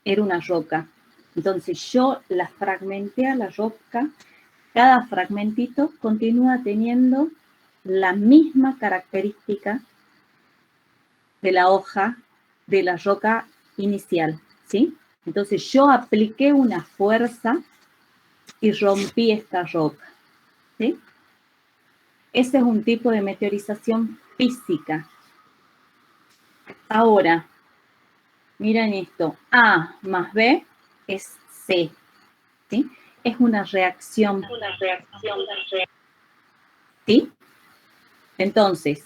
era una roca. Entonces yo la fragmenté a la roca, cada fragmentito continúa teniendo la misma característica de la hoja de la roca inicial, ¿sí? Entonces yo apliqué una fuerza y rompí esta roca, ¿sí? Ese es un tipo de meteorización física. Ahora, miren esto, A más B es C, ¿sí? Es una reacción. ¿Sí? Entonces,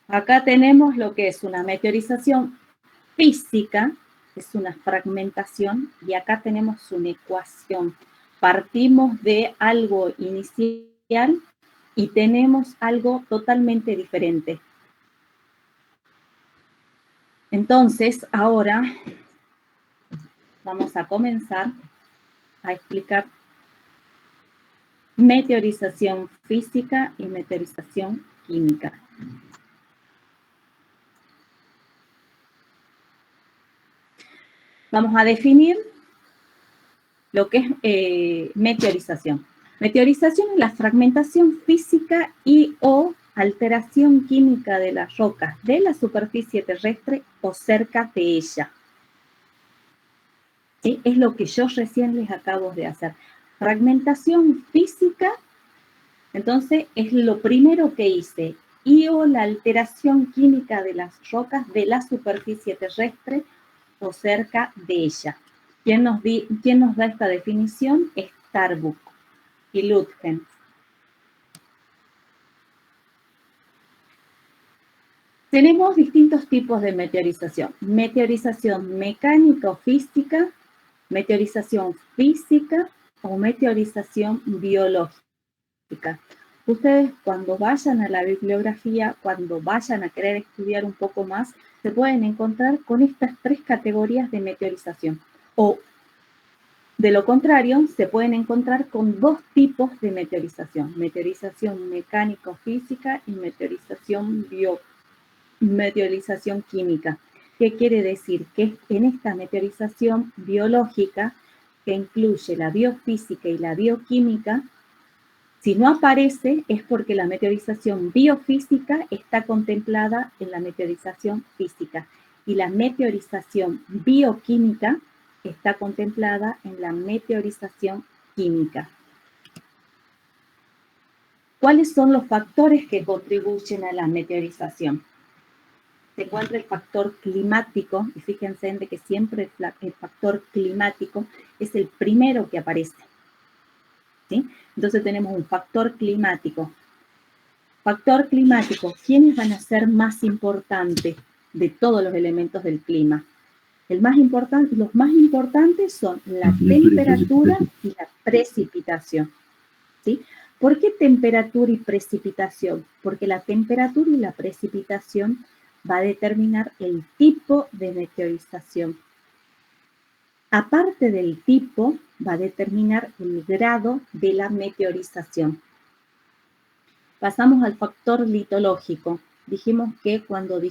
acá tenemos lo que es una meteorización física, es una fragmentación, y acá tenemos una ecuación. Partimos de algo inicial y tenemos algo totalmente diferente. Entonces, ahora vamos a comenzar a explicar meteorización física y meteorización química. Vamos a definir lo que es meteorización. Meteorización es la fragmentación física y o alteración química de las rocas de la superficie terrestre o cerca de ella. ¿Sí? Es lo que yo recién les acabo de hacer. Fragmentación física, entonces es lo primero que hice. Y o la alteración química de las rocas de la superficie terrestre o cerca de ella. ¿Quién nos da esta definición? Starbuck y Lütgen. Tenemos distintos tipos de meteorización. Meteorización mecánica o física, meteorización física o meteorización biológica. Ustedes cuando vayan a la bibliografía, cuando vayan a querer estudiar un poco más, se pueden encontrar con estas tres categorías de meteorización. O de lo contrario, se pueden encontrar con dos tipos de meteorización. Meteorización mecánico-física y meteorización química. ¿Qué quiere decir? Que en esta meteorización biológica, que incluye la biofísica y la bioquímica, si no aparece es porque la meteorización biofísica está contemplada en la meteorización física y la meteorización bioquímica está contemplada en la meteorización química. ¿Cuáles son los factores que contribuyen a la meteorización? Se encuentra el factor climático, y fíjense en que siempre el factor climático es el primero que aparece. ¿Sí? Entonces tenemos un factor climático. Factor climático, ¿quiénes van a ser más importantes de todos los elementos del clima? Los más importantes son la temperatura y la precipitación. ¿Sí? ¿Por qué temperatura y precipitación? Porque la temperatura y la precipitación va a determinar el tipo de meteorización. Aparte del tipo, va a determinar el grado de la meteorización. Pasamos al factor litológico. Dijimos que cuando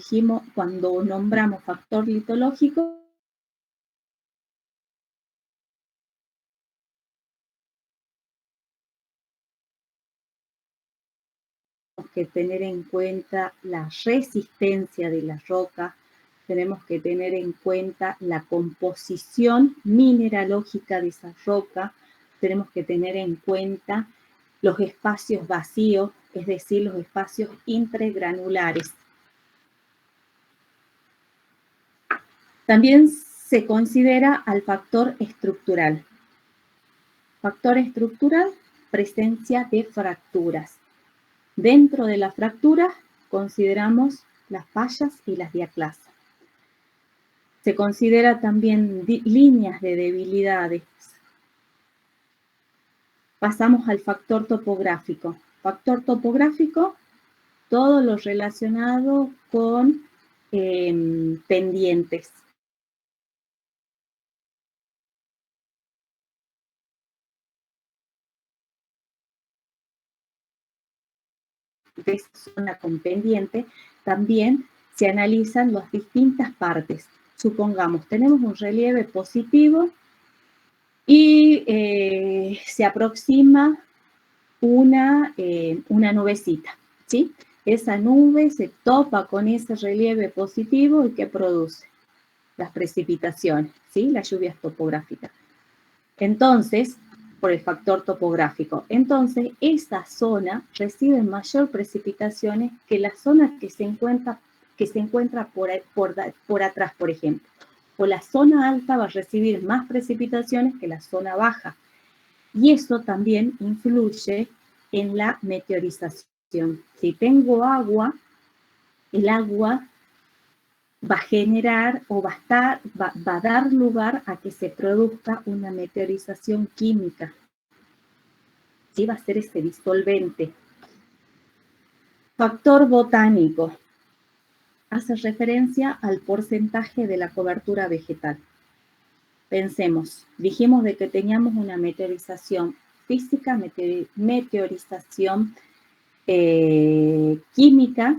nombramos factor litológico, tenemos que tener en cuenta la resistencia de la roca, tenemos que tener en cuenta la composición mineralógica de esa roca, tenemos que tener en cuenta los espacios vacíos, es decir, los espacios intergranulares. También se considera al factor estructural. Factor estructural, presencia de fracturas. Dentro de las fracturas consideramos las fallas y las diaclasas. Se considera también líneas de debilidades. Pasamos al factor topográfico. Factor topográfico, todo lo relacionado con pendientes. De esa zona con pendiente, también se analizan las distintas partes. supongamos, tenemos un relieve positivo y se aproxima una nubecita, ¿sí? Esa nube se topa con ese relieve positivo y ¿qué produce? Las precipitaciones, ¿sí? Las lluvias topográficas. Entonces, por el factor topográfico. Entonces, esa zona recibe mayor precipitaciones que la zona que se encuentra por atrás, por ejemplo. O la zona alta va a recibir más precipitaciones que la zona baja. Y eso también influye en la meteorización. Si tengo agua, el agua va a generar o va a dar lugar a que se produzca una meteorización química. ¿Sí? Va a ser ese disolvente. Factor botánico. Hace referencia al porcentaje de la cobertura vegetal. Pensemos, dijimos de que teníamos una meteorización física, meteorización química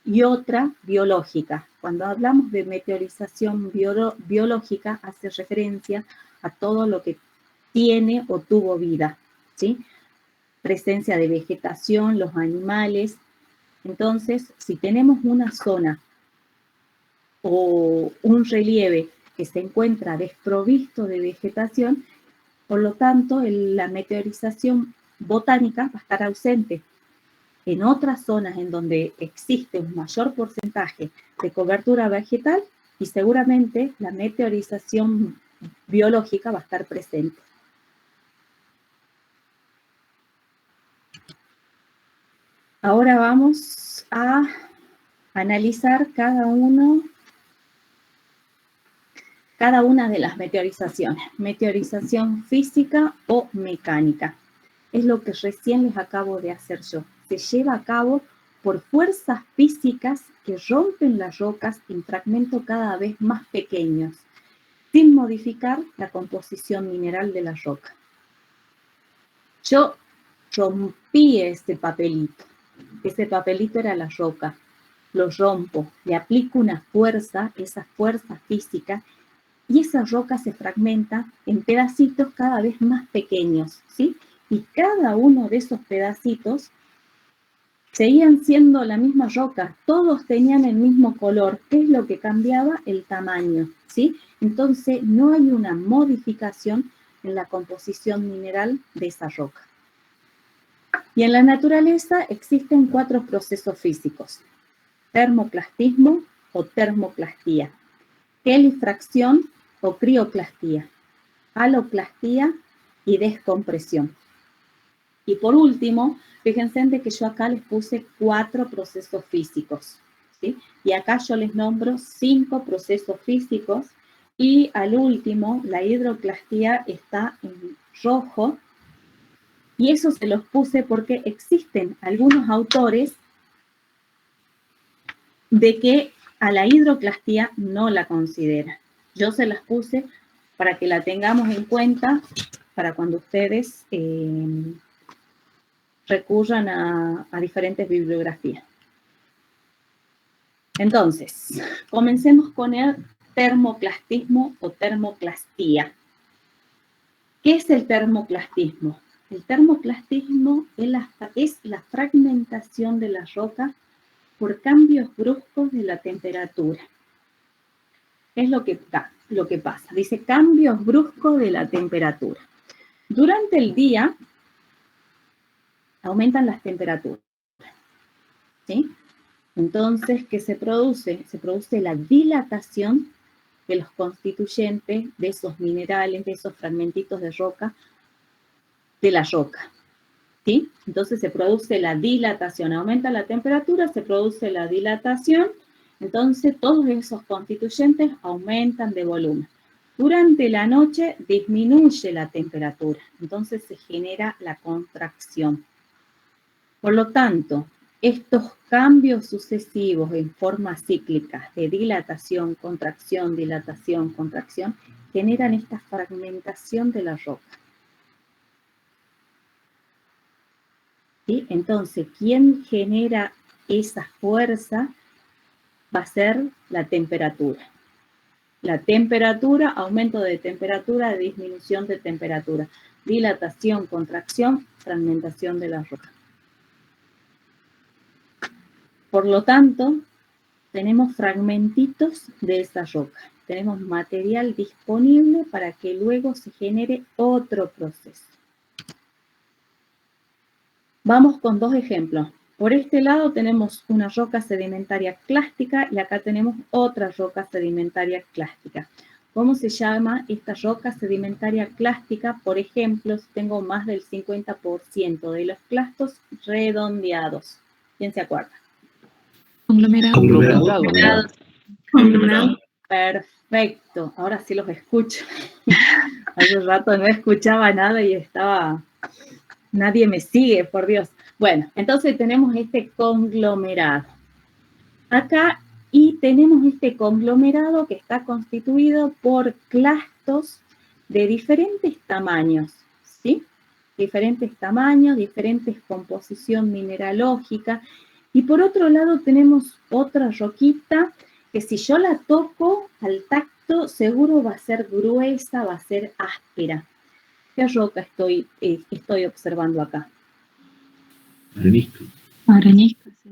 y otra biológica. Cuando hablamos de meteorización biológica, hace referencia a todo lo que tiene o tuvo vida, ¿sí? Presencia de vegetación, los animales. Entonces, si tenemos una zona o un relieve que se encuentra desprovisto de vegetación, por lo tanto, la meteorización botánica va a estar ausente. En otras zonas en donde existe un mayor porcentaje de cobertura vegetal y seguramente la meteorización biológica va a estar presente. Ahora vamos a analizar cada una de las meteorizaciones. Meteorización física o mecánica. Es lo que recién les acabo de hacer yo. Se lleva a cabo por fuerzas físicas que rompen las rocas en fragmentos cada vez más pequeños, sin modificar la composición mineral de la roca. Yo rompí ese papelito era la roca, lo rompo, le aplico una fuerza, esa fuerza física, y esa roca se fragmenta en pedacitos cada vez más pequeños, ¿sí? Y cada uno de esos pedacitos seguían siendo la misma roca, todos tenían el mismo color. ¿Qué es lo que cambiaba? El tamaño, ¿sí? Entonces no hay una modificación en la composición mineral de esa roca. Y en la naturaleza existen 4 procesos físicos: termoclastismo o termoclastía, quelifracción o crioclastía, haloclastía y descompresión. Y por último, fíjense de que yo acá les puse 4 procesos físicos, ¿sí? Y acá yo les nombro 5 procesos físicos y al último, la hidroclastía está en rojo, y eso se los puse porque existen algunos autores de que a la hidroclastía no la consideran. Yo se las puse para que la tengamos en cuenta para cuando ustedes recurran a diferentes bibliografías. Entonces, comencemos con el termoclastismo o termoclastía. ¿Qué es el termoclastismo? El termoclastismo es la fragmentación de la roca por cambios bruscos de la temperatura. Es lo que pasa. Dice cambios bruscos de la temperatura. Durante el día aumentan las temperaturas, ¿sí? Entonces, ¿qué se produce? Se produce la dilatación de los constituyentes de esos minerales, de esos fragmentitos de roca, de la roca, ¿sí? Entonces se produce la dilatación, aumenta la temperatura, se produce la dilatación, entonces todos esos constituyentes aumentan de volumen. Durante la noche disminuye la temperatura, entonces se genera la contracción. Por lo tanto, estos cambios sucesivos en forma cíclica de dilatación, contracción, generan esta fragmentación de la roca. ¿Sí? Entonces, ¿quién genera esa fuerza? Va a ser la temperatura. La temperatura, aumento de temperatura, disminución de temperatura. Dilatación, contracción, fragmentación de la roca. Por lo tanto, tenemos fragmentitos de esa roca. Tenemos material disponible para que luego se genere otro proceso. Vamos con dos ejemplos. Por este lado tenemos una roca sedimentaria clástica y acá tenemos otra roca sedimentaria clástica. ¿Cómo se llama esta roca sedimentaria clástica? Por ejemplo, si tengo más del 50% de los clastos redondeados. ¿Quién se acuerda? Conglomerado. Perfecto. Ahora sí los escucho. Hace rato no escuchaba nada y estaba... Nadie me sigue, por Dios. Bueno, entonces tenemos este conglomerado. Acá, y tenemos este conglomerado que está constituido por clastos de diferentes tamaños, ¿sí? Diferentes tamaños, diferentes composición mineralógica. Y por otro lado tenemos otra roquita que si yo la toco al tacto, seguro va a ser gruesa, va a ser áspera. ¿Qué roca estoy observando acá? Arenisca.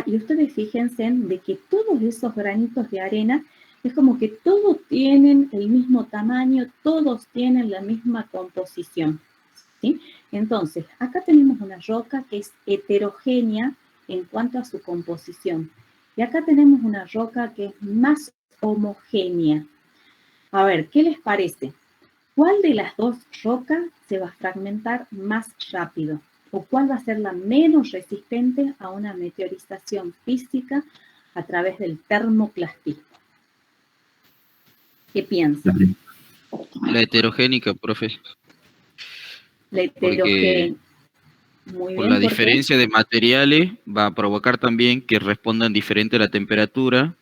Y ustedes fíjense de que todos esos granitos de arena es como que todos tienen el mismo tamaño, todos tienen la misma composición, ¿sí? Entonces, acá tenemos una roca que es heterogénea en cuanto a su composición. Y acá tenemos una roca que es más homogénea. A ver, ¿qué les parece? ¿Cuál de las dos rocas se va a fragmentar más rápido? ¿O cuál va a ser la menos resistente a una meteorización física a través del termoclastismo? ¿Qué piensan? La heterogénica, profe. La heterogénica. Muy Por bien, la diferencia de materiales va a provocar también que respondan diferente a la temperatura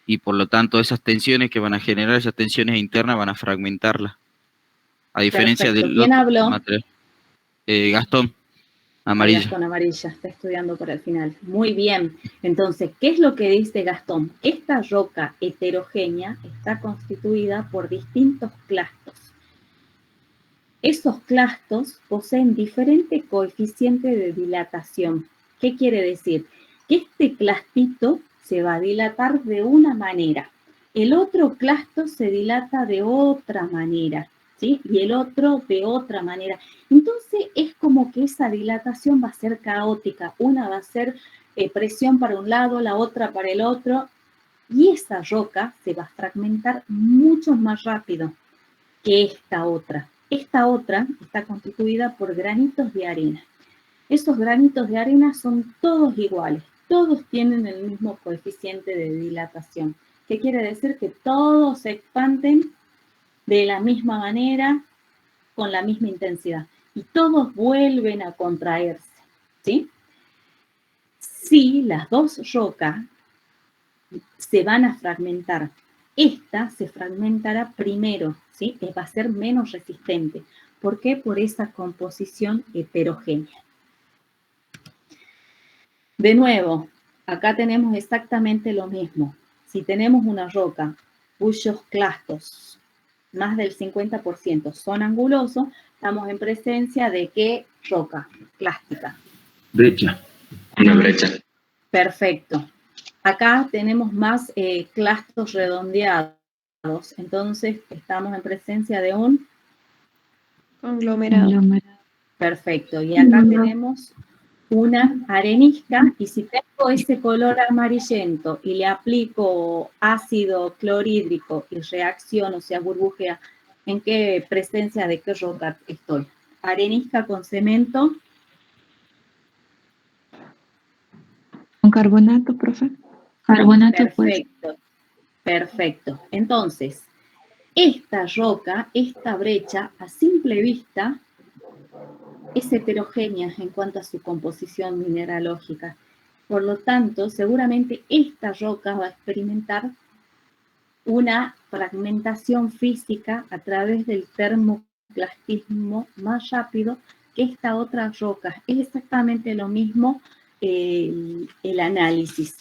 y por lo tanto esas tensiones que van a generar, esas tensiones internas van a fragmentarla. A diferencia del ¿Quién otro habló? material. Gastón, amarilla. Gastón amarilla, está estudiando por el final. Muy bien. Entonces, ¿qué es lo que dice Gastón? Esta roca heterogénea está constituida por distintos clastos. Esos clastos poseen diferente coeficiente de dilatación. ¿Qué quiere decir? Que este clastito se va a dilatar de una manera. El otro clasto se dilata de otra manera, ¿sí? Y el otro de otra manera. Entonces es como que esa dilatación va a ser caótica. Una va a ser presión para un lado, la otra para el otro. Y esa roca se va a fragmentar mucho más rápido que esta otra. Esta otra está constituida por granitos de arena. Esos granitos de arena son todos iguales, todos tienen el mismo coeficiente de dilatación. ¿Qué quiere decir? Que todos se expanden de la misma manera, con la misma intensidad. Y todos vuelven a contraerse, ¿sí? Si las dos rocas se van a fragmentar, esta se fragmentará primero, ¿sí? Va a ser menos resistente. ¿Por qué? Por esa composición heterogénea. De nuevo, acá tenemos exactamente lo mismo. Si tenemos una roca cuyos clastos, más del 50%, son angulosos, estamos en presencia de ¿qué roca? Clástica. Brecha. Una brecha. Perfecto. Acá tenemos más clastos redondeados, entonces estamos en presencia de un conglomerado. Perfecto. Y acá tenemos una arenisca, y si tengo ese color amarillento y le aplico ácido clorhídrico y reacción, o sea, burbujea, ¿en qué presencia de qué roca estoy? Arenisca con cemento. ¿Con carbonato, profe? Carbonato, perfecto, perfecto. Entonces, esta roca, esta brecha, a simple vista, es heterogénea en cuanto a su composición mineralógica. Por lo tanto, seguramente esta roca va a experimentar una fragmentación física a través del termoclastismo más rápido que esta otra roca. Es exactamente lo mismo el análisis.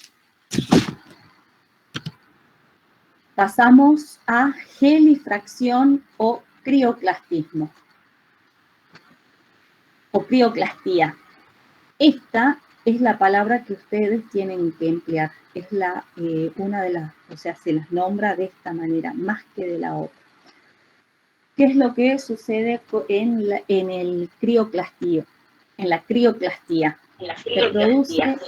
Pasamos a gelifracción o crioclastismo, o crioclastía. Esta es la palabra que ustedes tienen que emplear. Es una de las, o sea, se las nombra de esta manera, más que de la otra. ¿Qué es lo que sucede en el crioclastío? En la crioclastía. Se produce,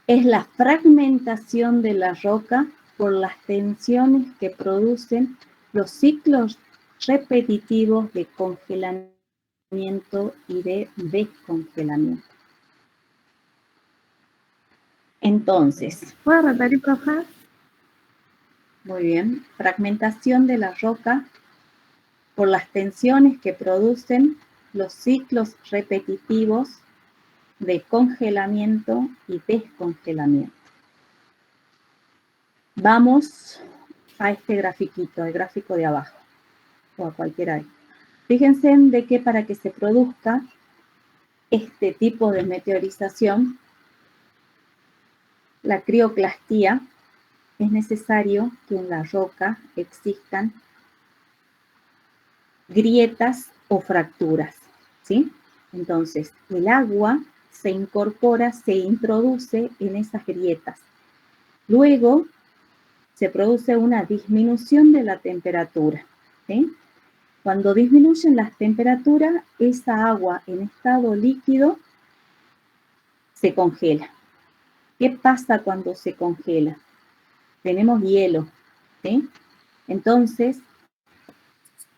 es la fragmentación de la roca por las tensiones que producen los ciclos repetitivos de congelamiento y de descongelamiento. Entonces, ¿Puedo repetir, profe? muy bien, fragmentación de la roca por las tensiones que producen los ciclos repetitivos de congelamiento y descongelamiento. Vamos a este grafiquito, el gráfico de abajo, o a cualquiera ahí. Fíjense de que para que se produzca este tipo de meteorización, la crioclastía, es necesario que en la roca existan grietas o fracturas, ¿sí? Entonces, el agua se incorpora, se introduce en esas grietas. Luego, se produce una disminución de la temperatura, ¿sí? Cuando disminuyen las temperaturas, esa agua en estado líquido se congela. ¿Qué pasa cuando se congela? Tenemos hielo, ¿sí? Entonces,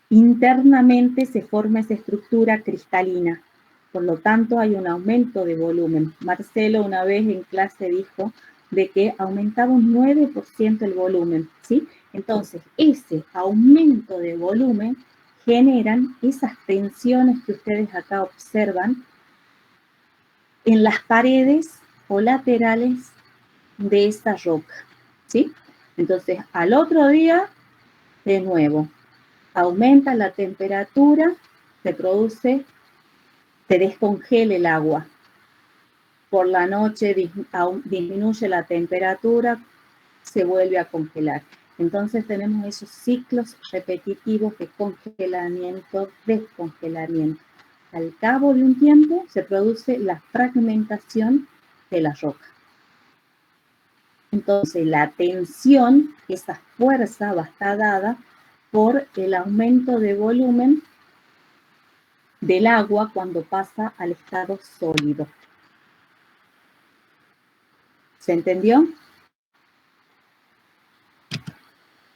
internamente se forma esa estructura cristalina. Por lo tanto, hay un aumento de volumen. Marcelo una vez en clase dijo de que aumentaba un 9% el volumen, ¿sí? Entonces, ese aumento de volumen generan esas tensiones que ustedes acá observan en las paredes o laterales de esa roca, ¿sí? Entonces, al otro día, de nuevo, aumenta la temperatura, se descongela el agua. Por la noche disminuye la temperatura, se vuelve a congelar. Entonces tenemos esos ciclos repetitivos de congelamiento, descongelamiento. Al cabo de un tiempo se produce la fragmentación de la roca. Entonces la tensión, esa fuerza va a estar dada por el aumento de volumen del agua cuando pasa al estado sólido. ¿Se entendió?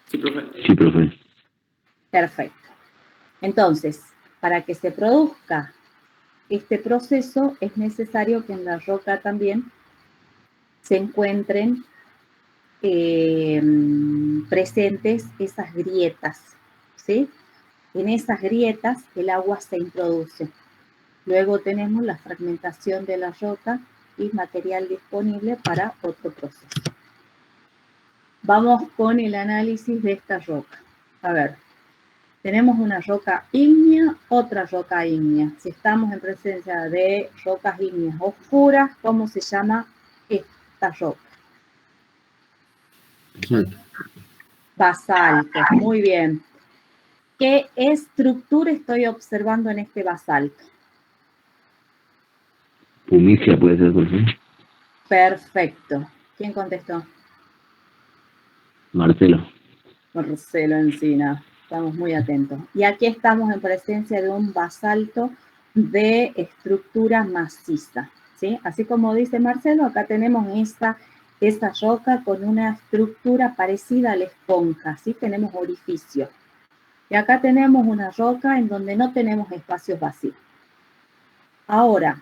Sí, profe. Sí, profe. Perfecto. Entonces, para que se produzca este proceso, es necesario que en la roca también se encuentren presentes esas grietas, ¿sí? En esas grietas el agua se introduce. Luego tenemos la fragmentación de la roca y material disponible para otro proceso. Vamos con el análisis de esta roca. A ver, tenemos una roca ígnea, otra roca ígnea. Si estamos en presencia de rocas ígneas oscuras, ¿cómo se llama esta roca? Basalto. Basalto, muy bien. ¿Qué estructura estoy observando en este basalto? Pumicia puede ser, profe. Perfecto. ¿Quién contestó? Marcelo. Marcelo Encina. Estamos muy atentos. Y aquí estamos en presencia de un basalto de estructura maciza, ¿sí? Así como dice Marcelo, acá tenemos esta roca con una estructura parecida a la esponja, ¿sí? Tenemos orificios. Y acá tenemos una roca en donde no tenemos espacios vacíos. Ahora,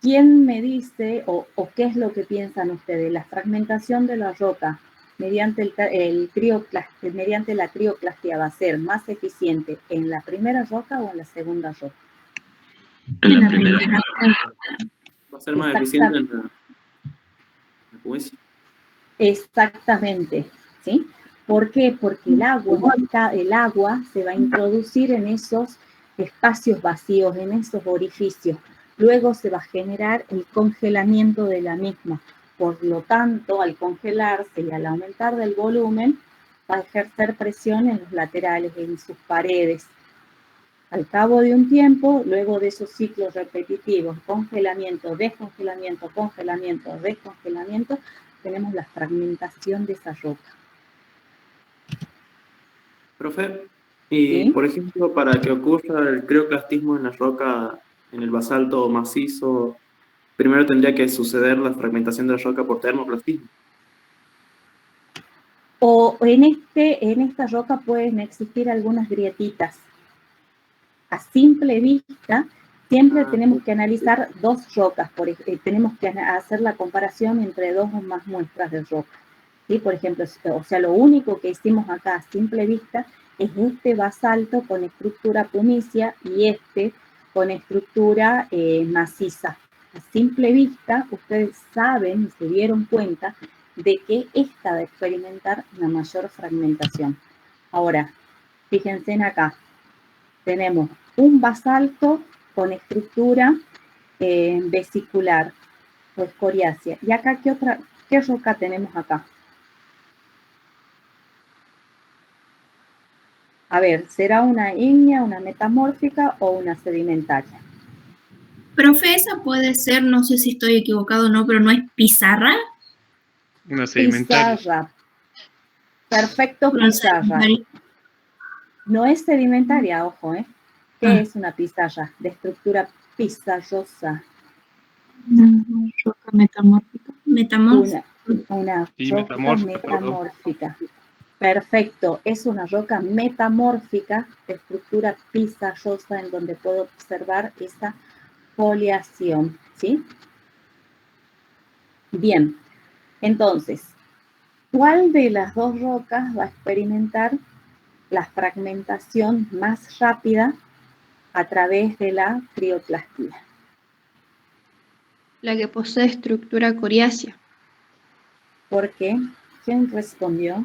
¿quién me dice o qué es lo que piensan ustedes? La fragmentación de la roca mediante la crioclastía va a ser más eficiente en la primera roca o en la segunda roca. En la primera. Va a ser más eficiente en la pumicia. Exactamente, ¿sí? ¿Por qué? Porque el agua se va a introducir en esos espacios vacíos, en esos orificios. Luego se va a generar el congelamiento de la misma. por lo tanto, al congelarse y al aumentar del volumen, va a ejercer presión en los laterales, en sus paredes. Al cabo de un tiempo, luego de esos ciclos repetitivos, congelamiento, descongelamiento, congelamiento, descongelamiento, tenemos la fragmentación de esa roca. Profe, y ¿Sí? por ejemplo, para que ocurra el crioclastismo en la roca, en el basalto macizo, primero tendría que suceder la fragmentación de la roca por termoplastismo. O en esta roca pueden existir algunas grietitas. A simple vista, siempre tenemos que analizar dos rocas, tenemos que hacer la comparación entre dos o más muestras de roca. ¿Sí? Por ejemplo, o sea, lo único que hicimos acá a simple vista es este basalto con estructura pumicia y este con estructura maciza. A simple vista, ustedes saben y se dieron cuenta de que esta va a experimentar una mayor fragmentación. Ahora, fíjense en acá. Tenemos un basalto con estructura vesicular o escoriácea. ¿Y acá qué roca tenemos acá? A ver, ¿será una ígnea, una metamórfica o una sedimentaria? Profe, esa puede ser, no sé si estoy equivocado o no, pero ¿no es pizarra? Una sedimentaria. Pizarra. Perfecto, pizarra. No es sedimentaria, ojo, ¿eh? ¿Qué es una pizarra? De estructura pizarrosa. Una roca metamórfica. Una Sí, roca metamórfica. Perfecto, es una roca metamórfica de estructura pizarrosa en donde puedo observar esa foliación, ¿sí? Bien, entonces, ¿cuál de las dos rocas va a experimentar la fragmentación más rápida a través de la crioclastía? La que posee estructura coriácea. ¿Por qué? ¿Quién respondió?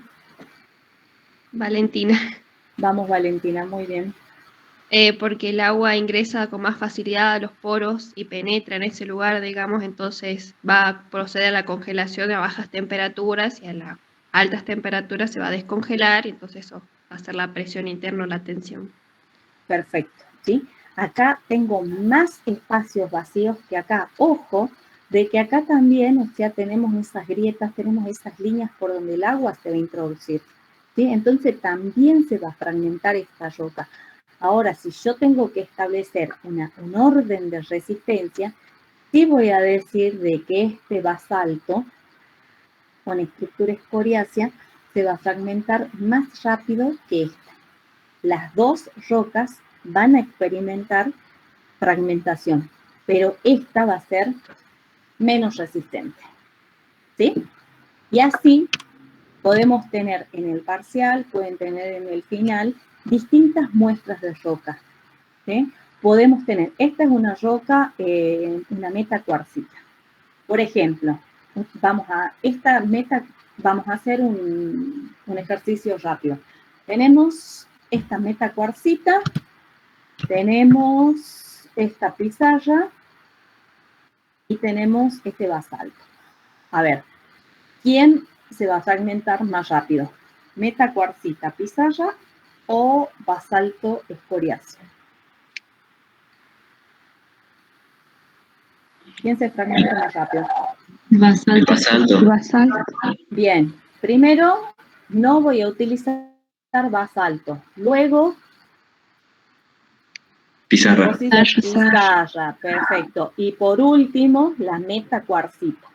Valentina. Vamos, Valentina, muy bien. Porque el agua ingresa con más facilidad a los poros y penetra en ese lugar, digamos, entonces va a proceder a la congelación a bajas temperaturas y a las altas temperaturas se va a descongelar y entonces eso va a ser la presión interna o la tensión. Perfecto, ¿sí? Acá tengo más espacios vacíos que acá. Ojo, de que acá también, o sea, tenemos esas grietas, tenemos esas líneas por donde el agua se va a introducir, ¿sí? Entonces también se va a fragmentar esta roca. Ahora, si yo tengo que establecer un orden de resistencia, sí voy a decir de que este basalto con estructura escoriácea se va a fragmentar más rápido que esta. Las dos rocas van a experimentar fragmentación, pero esta va a ser menos resistente, ¿sí? Y así podemos tener en el parcial, pueden tener en el final, distintas muestras de roca, ¿sí? Podemos tener, esta es una roca, una metacuarcita. Por ejemplo, vamos a hacer un ejercicio rápido. Tenemos esta metacuarcita, tenemos esta pizarra y tenemos este basalto. A ver, ¿quién se va a fragmentar más rápido? ¿Metacuarcita, pizarra o basalto escoriáceo? ¿Quién se fragmenta más rápido? Basalto. Bien, primero no voy a utilizar basalto, luego Pizarra. Pizarra, perfecto. Y por último, la metacuarcita.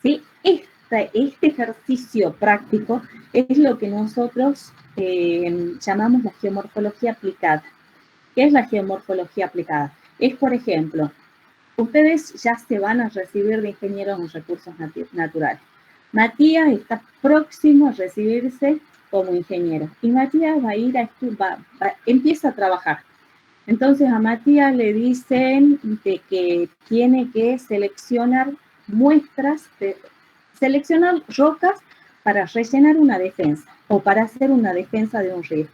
¿Sí? Este ejercicio práctico es lo que nosotros llamamos la geomorfología aplicada. ¿Qué es la geomorfología aplicada? Es, por ejemplo, ustedes ya se van a recibir de ingenieros en recursos naturales. Matías está próximo a recibirse como ingeniero y Matías va a ir empieza a trabajar. Entonces a Matías le dicen que tiene que seleccionar seleccionar rocas para rellenar una defensa o para hacer una defensa de un río.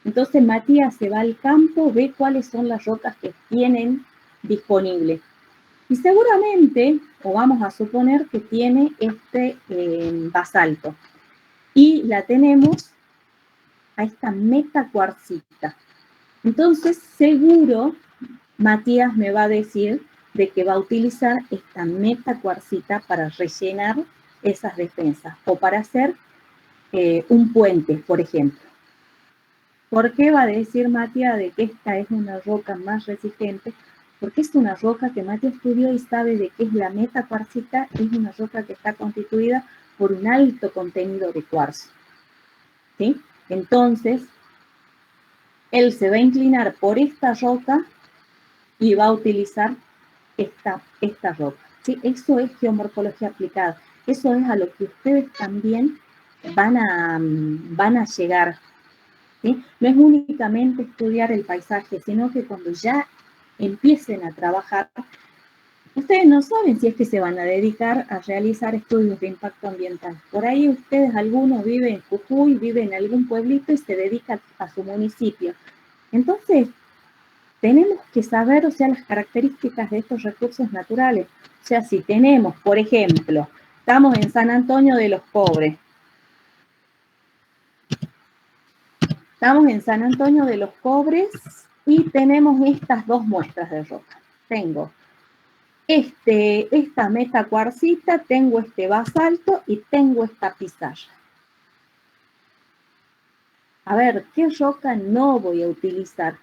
Entonces Matías se va al campo, ve cuáles son las rocas que tienen disponibles Y seguramente, o vamos a suponer que tiene este basalto. Y la tenemos a esta metacuarcita. Entonces, seguro, Matías me va a decir de que va a utilizar esta metacuarcita para rellenar esas defensas o para hacer un puente, por ejemplo. ¿Por qué va a decir Matías de que esta es una roca más resistente? Porque es una roca que Matías estudió y sabe de qué es la metacuarcita. Es una roca que está constituida por un alto contenido de cuarzo. ¿Sí? Entonces, él se va a inclinar por esta roca y va a utilizar esta roca. ¿Sí? Eso es geomorfología aplicada. Eso es a lo que ustedes también van a llegar. ¿Sí? No es únicamente estudiar el paisaje, sino que cuando ya empiecen a trabajar, ustedes no saben si es que se van a dedicar a realizar estudios de impacto ambiental. Por ahí ustedes, algunos viven en Jujuy, viven en algún pueblito y se dedican a su municipio. Entonces, tenemos que saber, o sea, las características de estos recursos naturales. O sea, si tenemos, por ejemplo, estamos en San Antonio de los Cobres. Estamos en San Antonio de los Cobres y tenemos estas dos muestras de roca. Tengo esta metacuarcita, tengo este basalto y tengo esta pizarra. A ver, ¿qué roca no voy a utilizar?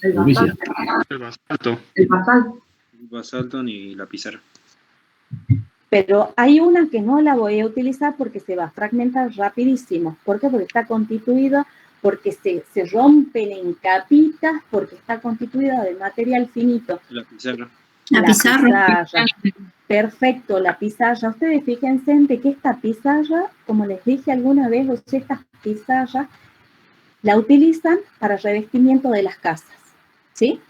El basalto. El basalto. El basalto ni la pizarra. Pero hay una que no la voy a utilizar porque se va a fragmentar rapidísimo. ¿Por qué? Porque está constituida, porque se rompen en capitas, porque está constituida de material finito. La pizarra. La pizarra. Perfecto, la pizarra. Ustedes fíjense de que esta pizarra, como les dije alguna vez, estas pizarras la utilizan para revestimiento de las casas, ¿sí?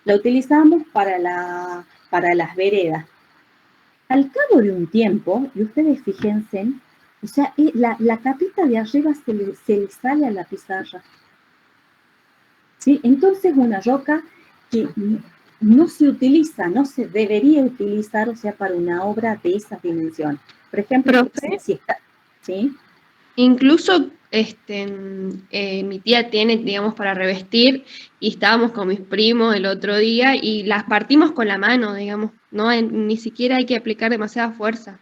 La utilizamos para las veredas. Al cabo de un tiempo, y ustedes fíjense, o sea, la capita de arriba se le sale a la pizarra. ¿Sí? Entonces, una roca que no se utiliza, no se debería utilizar, o sea, para una obra de esas dimensiones. Por ejemplo, si está, ¿sí? Incluso mi tía tiene, digamos, para revestir, y estábamos con mis primos el otro día y las partimos con la mano, digamos, no ni siquiera hay que aplicar demasiada fuerza.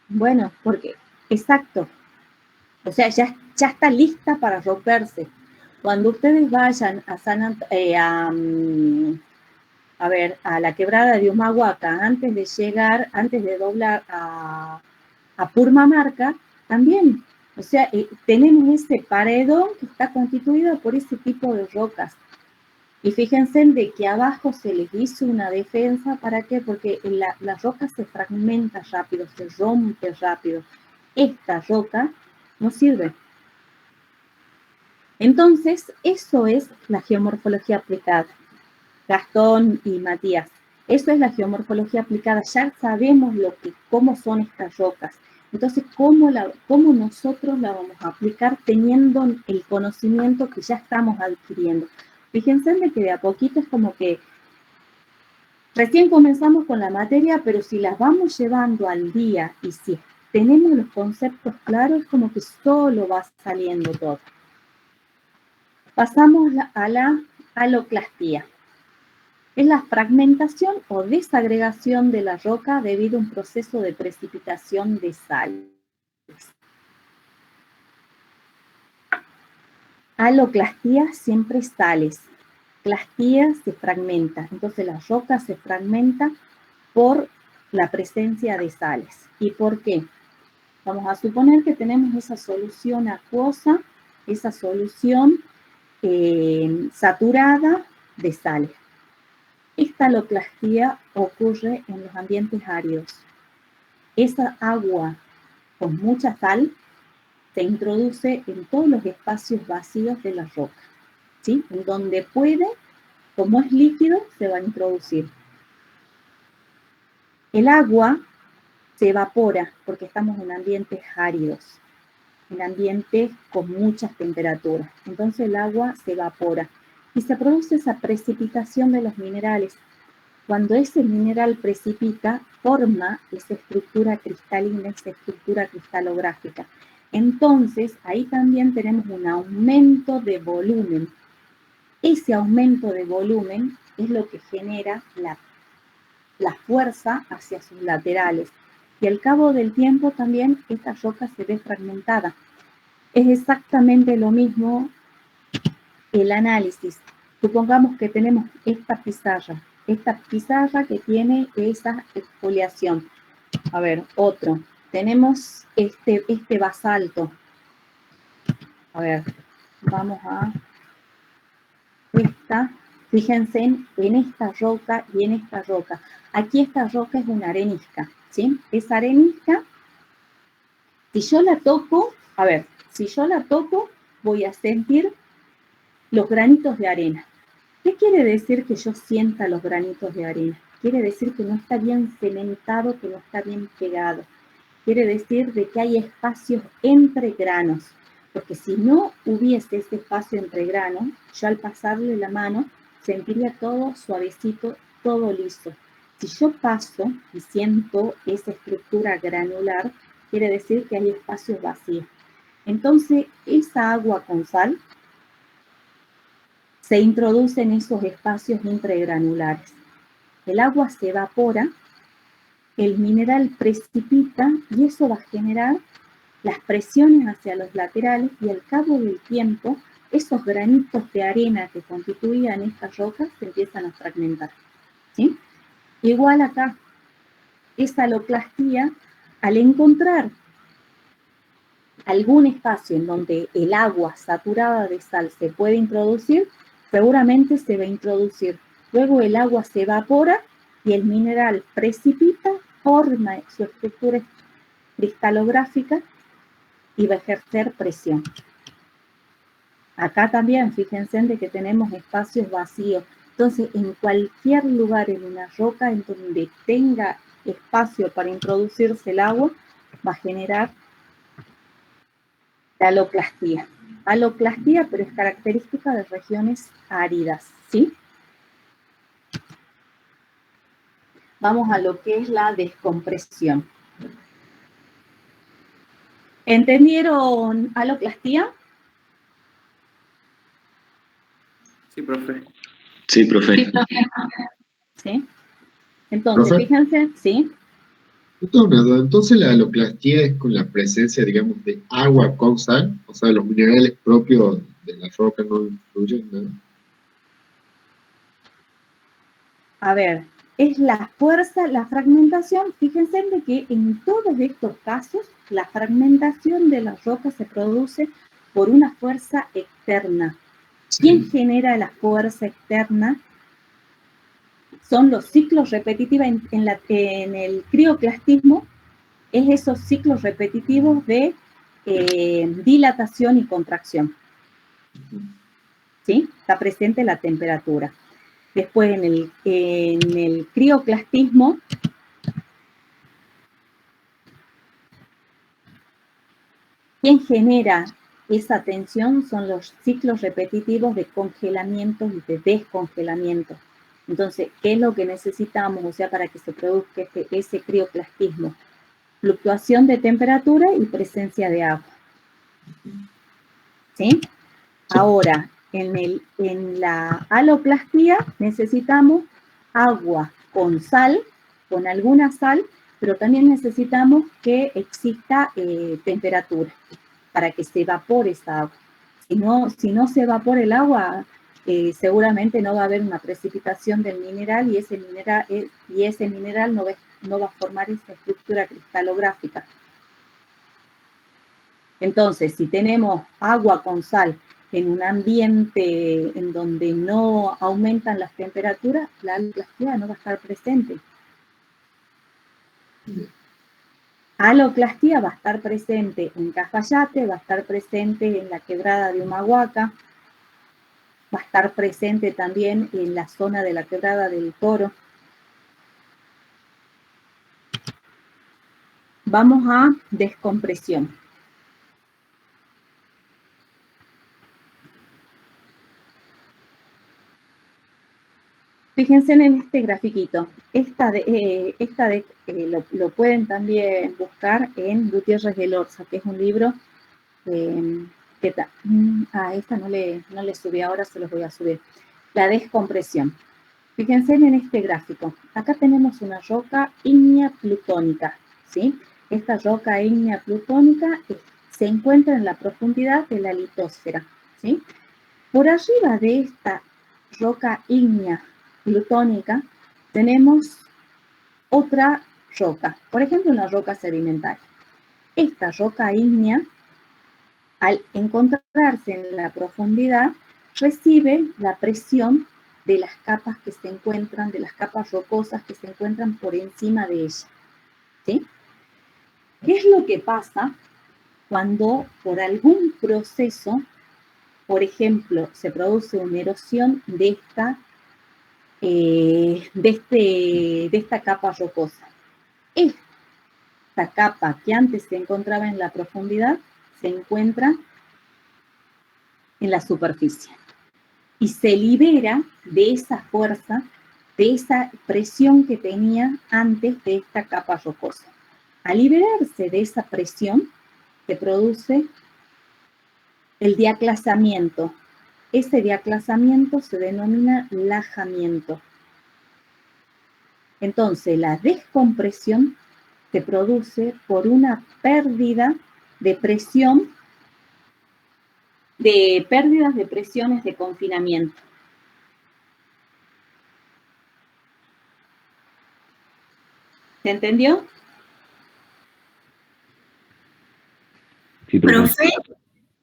Bueno, porque, exacto, o sea, ya está lista para romperse. Cuando ustedes vayan a la quebrada de Humahuaca, antes de doblar a Purmamarca, también, o sea, tenemos ese paredón que está constituido por ese tipo de rocas. Y fíjense de que abajo se les hizo una defensa, ¿para qué? Porque la roca se fragmenta rápido, se rompe rápido. Esta roca no sirve. Entonces, eso es la geomorfología aplicada. Gastón y Matías, eso es la geomorfología aplicada. Ya sabemos cómo son estas rocas. Entonces, ¿cómo nosotros la vamos a aplicar teniendo el conocimiento que ya estamos adquiriendo? Fíjense de que de a poquito es como que recién comenzamos con la materia, pero si las vamos llevando al día y si tenemos los conceptos claros, es como que solo va saliendo todo. Pasamos a la haloclastía. Es la fragmentación o desagregación de la roca debido a un proceso de precipitación de sales. Haloclastía siempre sales. Clastía se fragmenta. Entonces la roca se fragmenta por la presencia de sales. ¿Y por qué? Vamos a suponer que tenemos esa solución acuosa, esa solución saturada de sales. Esta haloclastía ocurre en los ambientes áridos. Esa agua con mucha sal se introduce en todos los espacios vacíos de la roca, ¿sí? En donde puede, como es líquido, se va a introducir. El agua se evapora porque estamos en ambientes áridos. en ambientes con muchas temperaturas. Entonces el agua se evapora y se produce esa precipitación de los minerales. Cuando ese mineral precipita, forma esa estructura cristalina, esa estructura cristalográfica. Entonces, ahí también tenemos un aumento de volumen. Ese aumento de volumen es lo que genera la fuerza hacia sus laterales. Y al cabo del tiempo también esta roca se ve fragmentada. Es exactamente lo mismo el análisis. Supongamos que tenemos esta pizarra que tiene esa exfoliación. A ver, otro. Tenemos este basalto. A ver, vamos a esta. Fíjense en esta roca y en esta roca. Aquí esta roca es una arenisca, ¿sí? Esa arenisca, si yo la toco, a ver, si yo la toco, voy a sentir los granitos de arena. ¿Qué quiere decir que yo sienta los granitos de arena? Quiere decir que no está bien cementado, que no está bien pegado. Quiere decir de que hay espacios entre granos. Porque si no hubiese ese espacio entre granos, yo al pasarle la mano sentiría todo suavecito, todo liso. Si yo paso y siento esa estructura granular, quiere decir que hay espacios vacíos. Entonces, esa agua con sal se introduce en esos espacios intragranulares. El agua se evapora, el mineral precipita y eso va a generar las presiones hacia los laterales y al cabo del tiempo esos granitos de arena que constituían estas rocas se empiezan a fragmentar, ¿sí? Igual acá, esa haloclastía, al encontrar algún espacio en donde el agua saturada de sal se puede introducir, seguramente se va a introducir. Luego el agua se evapora y el mineral precipita, forma su estructura cristalográfica y va a ejercer presión. Acá también, fíjense de que tenemos espacios vacíos. Entonces, en cualquier lugar en una roca en donde tenga espacio para introducirse el agua, va a generar la haloclastía. Haloclastía, pero es característica de regiones áridas, ¿sí? Vamos a lo que es la descompresión. ¿Entendieron haloclastía? Sí, profe. Sí, profe. ¿Sí? Entonces, ¿Profe? fíjense, ¿sí? Entonces la haloclastía es con la presencia, digamos, de agua con sal, o sea, los minerales propios de la roca no influyen, ¿no? A ver, es la fuerza, la fragmentación. Fíjense de que en todos estos casos, la fragmentación de la roca se produce por una fuerza externa. ¿Quién genera la fuerza externa? Son los ciclos repetitivos en el crioclastismo, es esos ciclos repetitivos de dilatación y contracción. ¿Sí? Está presente la temperatura. Después en el crioclastismo, quien genera esa tensión son los ciclos repetitivos de congelamiento y de descongelamiento. Entonces, ¿qué es lo que necesitamos? O sea, para que se produzca ese crioclastismo. Fluctuación de temperatura y presencia de agua. ¿Sí? Ahora, en la haloclastía necesitamos agua con sal, con alguna sal, pero también necesitamos que exista temperatura para que se evapore esa agua. Si no se evapora el agua, seguramente no va a haber una precipitación del mineral y ese mineral no va a formar esa estructura cristalográfica. Entonces, si tenemos agua con sal en un ambiente en donde no aumentan las temperaturas, la haloclastía no va a estar presente. Haloclastía va a estar presente en Cafayate, va a estar presente en la quebrada de Humahuaca, va a estar presente también en la zona de la quebrada del Toro. Vamos a descompresión. Fíjense en este grafiquito. Lo pueden también buscar en Gutiérrez de Lorza, que es un libro esta no le subí, ahora se los voy a subir. La descompresión. Fíjense en este gráfico. Acá tenemos una roca ígnea plutónica, ¿sí? Esta roca ígnea plutónica se encuentra en la profundidad de la litosfera, ¿sí? Por arriba de esta roca ígnea plutónica tenemos otra roca, por ejemplo, una roca sedimentaria. Esta roca ígnea, al encontrarse en la profundidad, recibe la presión de las capas que se encuentran, de las capas rocosas que se encuentran por encima de ella, ¿sí? ¿Qué es lo que pasa cuando por algún proceso, por ejemplo, se produce una erosión de esta capa rocosa? Esta capa que antes se encontraba en la profundidad se encuentra en la superficie y se libera de esa fuerza, de esa presión que tenía antes de esta capa rocosa. Al liberarse de esa presión, se produce el diaclasamiento. Ese diaclasamiento se denomina lajamiento. Entonces, la descompresión se produce por una pérdida de presión, de pérdidas de presiones de confinamiento. ¿Se entendió? Sí, Profe,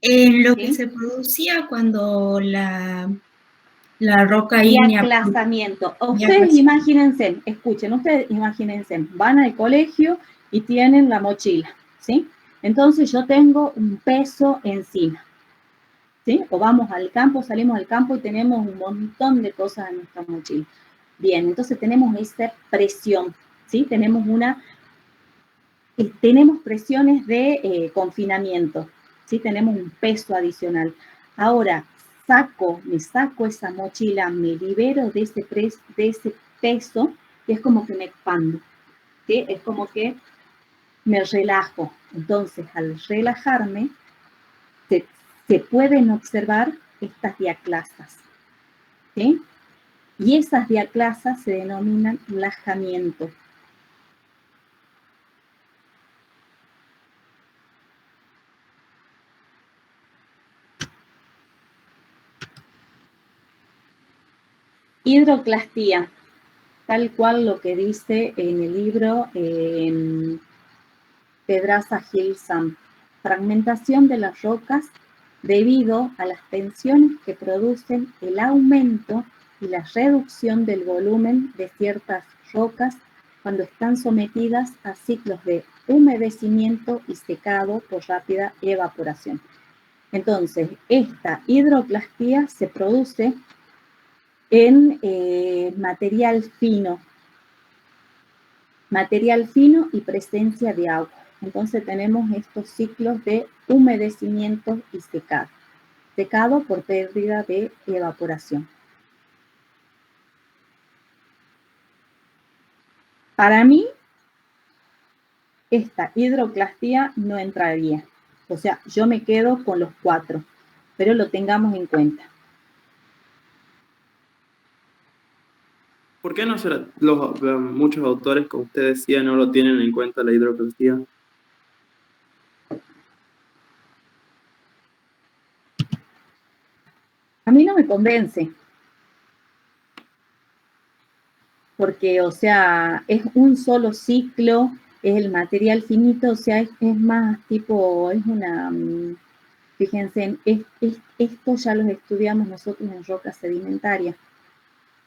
lo ¿Sí? que se producía cuando la roca ígnea... Diaclasamiento. Ustedes imagínense, escuchen, ustedes imagínense, van al colegio y tienen la mochila, ¿sí? Entonces yo tengo un peso encima, ¿sí? O vamos al campo, salimos al campo y tenemos un montón de cosas en nuestra mochila. Bien, entonces tenemos esa presión, ¿sí? Tenemos presiones de confinamiento, ¿sí? Tenemos un peso adicional. Ahora, me saco esa mochila, me libero de ese peso y es como que me expando, ¿sí? Es como que me relajo. Entonces, al relajarme, se pueden observar estas diaclasas, ¿sí? Y esas diaclasas se denominan lajamiento. Hidroclastía, tal cual lo que dice en el libro Pedraza Gilsam, fragmentación de las rocas debido a las tensiones que producen el aumento y la reducción del volumen de ciertas rocas cuando están sometidas a ciclos de humedecimiento y secado por rápida evaporación. Entonces, esta hidroclastía se produce en material fino y presencia de agua. Entonces tenemos estos ciclos de humedecimiento y secado por pérdida de evaporación. Para mí, esta hidroclastía no entraría. O sea, yo me quedo con los 4, pero lo tengamos en cuenta. ¿Por qué no muchos autores, como usted decía, no lo tienen en cuenta la hidroclastía? A mí no me convence. Porque, o sea, es un solo ciclo, es el material finito, o sea, es más tipo, fíjense, esto ya los estudiamos nosotros en rocas sedimentarias.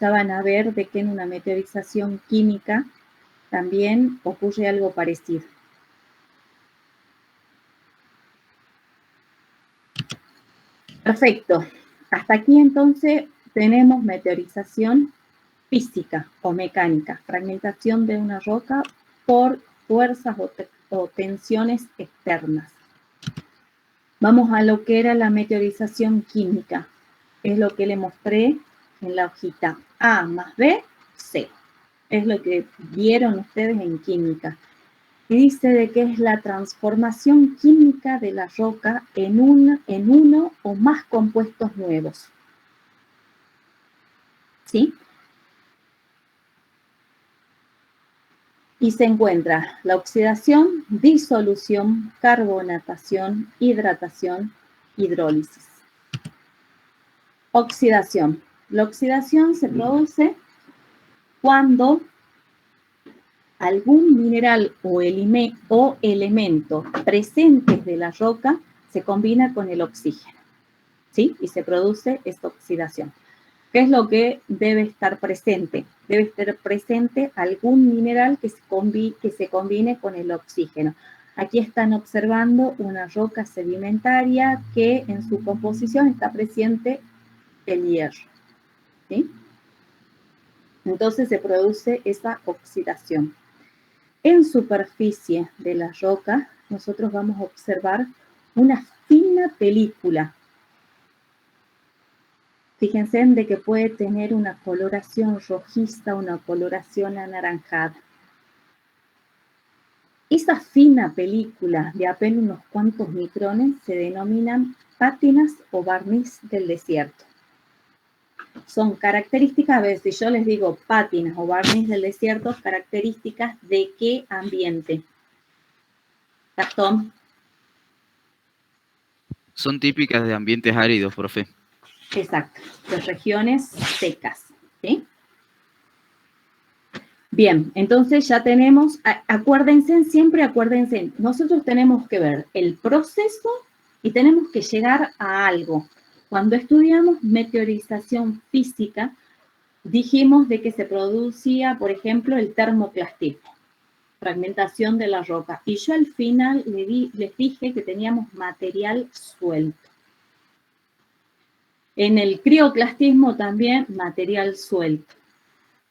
Ya van a ver de que en una meteorización química también ocurre algo parecido. Perfecto. Hasta aquí entonces tenemos meteorización física o mecánica, fragmentación de una roca por fuerzas o tensiones externas. Vamos a lo que era la meteorización química, es lo que le mostré en la hojita. A más B, C. Es lo que vieron ustedes en química. Y dice de que es la transformación química de la roca en uno o más compuestos nuevos. ¿Sí? Y se encuentra la oxidación, disolución, carbonatación, hidratación, hidrólisis. Oxidación. La oxidación se produce cuando algún mineral o elemento presentes de la roca se combina con el oxígeno, ¿sí? Y se produce esta oxidación. ¿Qué es lo que debe estar presente? Debe estar presente algún mineral que se combine con el oxígeno. Aquí están observando una roca sedimentaria que en su composición está presente el hierro, ¿sí? Entonces se produce esa oxidación. En superficie de la roca, nosotros vamos a observar una fina película. Fíjense en de que puede tener una coloración rojiza, una coloración anaranjada. Esa fina película de apenas unos cuantos micrones se denominan pátinas o barniz del desierto. Son características, a ver, si yo les digo pátinas o barniz del desierto, características de qué ambiente. Gastón. Son típicas de ambientes áridos, profe. Exacto, de regiones secas, ¿sí? Bien, entonces ya tenemos, siempre acuérdense, nosotros tenemos que ver el proceso y tenemos que llegar a algo. Cuando estudiamos meteorización física, dijimos de que se producía, por ejemplo, el termoclastismo, fragmentación de la roca. Y yo al final les dije que teníamos material suelto. En el crioclastismo también material suelto.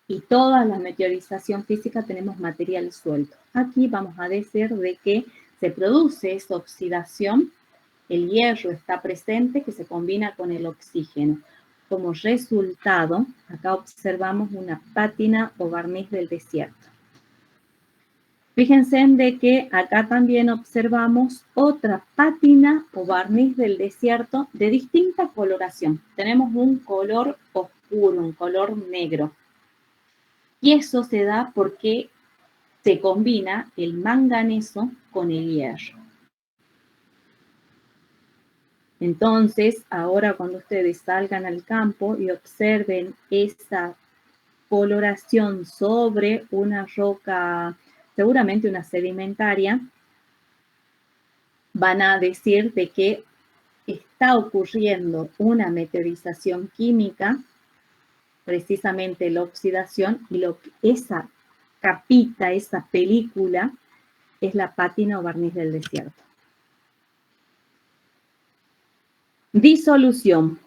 Y toda la meteorización física tenemos material suelto. Aquí vamos a decir de que se produce esa oxidación, el hierro está presente que se combina con el oxígeno. Como resultado, acá observamos una pátina o barniz del desierto. Fíjense en de que acá también observamos otra pátina o barniz del desierto de distinta coloración. Tenemos un color oscuro, un color negro. Y eso se da porque se combina el manganeso con el hierro. Entonces, ahora cuando ustedes salgan al campo y observen esa coloración sobre una roca, seguramente una sedimentaria, van a decir de que está ocurriendo una meteorización química, precisamente la oxidación, y esa capita, esa película, es la pátina o barniz del desierto. Disolución.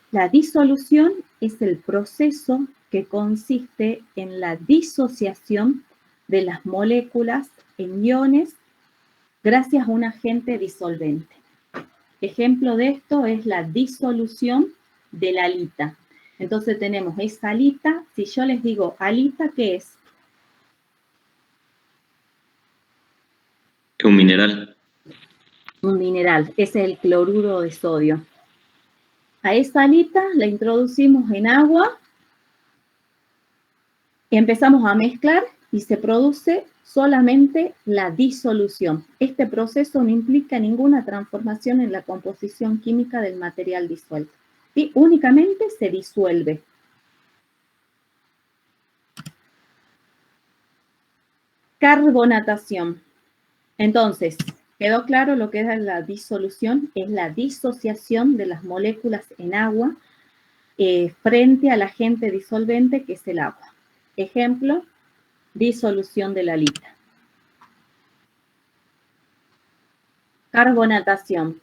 La disolución es el proceso que consiste en la disociación de las moléculas en iones gracias a un agente disolvente. Ejemplo de esto es la disolución de la halita. Entonces tenemos esa halita. Si yo les digo halita, ¿qué es? Es un mineral. Un mineral, es el cloruro de sodio. A esa halita la introducimos en agua y empezamos a mezclar y se produce solamente la disolución. Este proceso no implica ninguna transformación en la composición química del material disuelto. ¿Sí? Únicamente se disuelve. Carbonatación. Entonces, ¿quedó claro lo que es la disolución? Es la disociación de las moléculas en agua frente al agente disolvente que es el agua. Ejemplo, disolución de la halita. Carbonatación.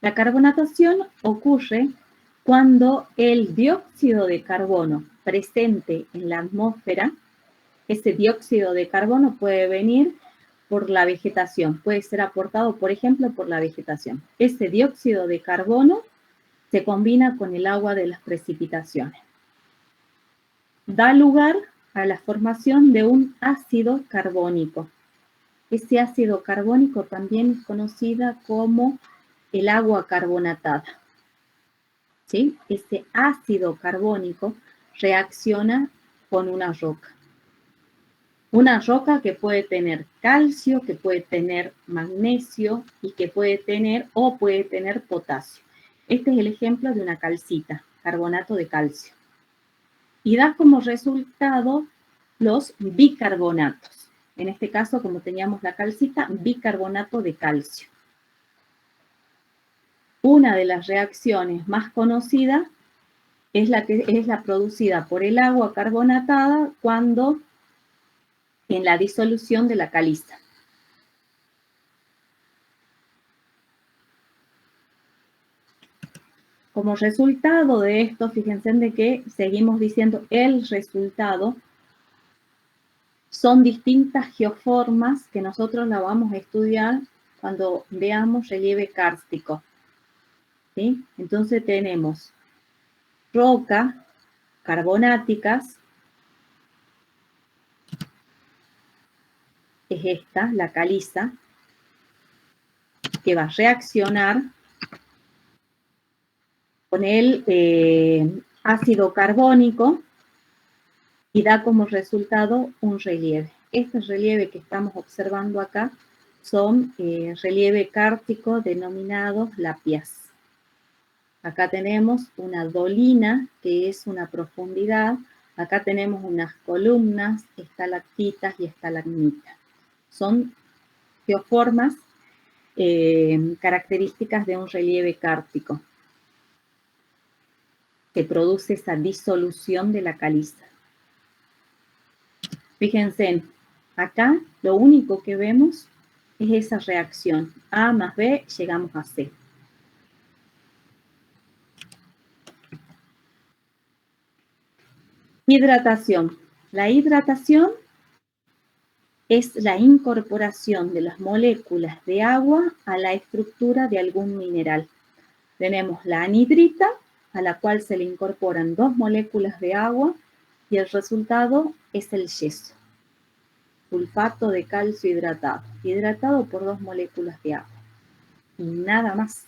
La carbonatación ocurre cuando el dióxido de carbono presente en la atmósfera, ese dióxido de carbono puede venir por la vegetación, puede ser aportado, por ejemplo, por la vegetación. Ese dióxido de carbono se combina con el agua de las precipitaciones. Da lugar a la formación de un ácido carbónico. Ese ácido carbónico también es conocida como el agua carbonatada. ¿Sí? Ese ácido carbónico reacciona con una roca. Una roca que puede tener calcio, que puede tener magnesio y que puede tener potasio. Este es el ejemplo de una calcita, carbonato de calcio. Y da como resultado los bicarbonatos. En este caso, como teníamos la calcita, bicarbonato de calcio. Una de las reacciones más conocidas es la producida por el agua carbonatada cuando en la disolución de la caliza. Como resultado de esto, fíjense de que seguimos diciendo el resultado, son distintas geoformas que nosotros la vamos a estudiar cuando veamos relieve kárstico. ¿Sí? Entonces tenemos rocas carbonáticas, es esta, la caliza, que va a reaccionar con el ácido carbónico y da como resultado un relieve. Este relieve que estamos observando acá son relieve kárstico denominados lapiaz. Acá tenemos una dolina, que es una profundidad. Acá tenemos unas columnas, estalactitas y estalagmitas. Son geoformas características de un relieve kárstico que produce esa disolución de la caliza. Fíjense, acá lo único que vemos es esa reacción. A más B, llegamos a C. Hidratación. La hidratación es la incorporación de las moléculas de agua a la estructura de algún mineral. Tenemos la anhidrita, a la cual se le incorporan 2 moléculas de agua y el resultado es el yeso. Sulfato de calcio hidratado, hidratado por 2 moléculas de agua. Y nada más.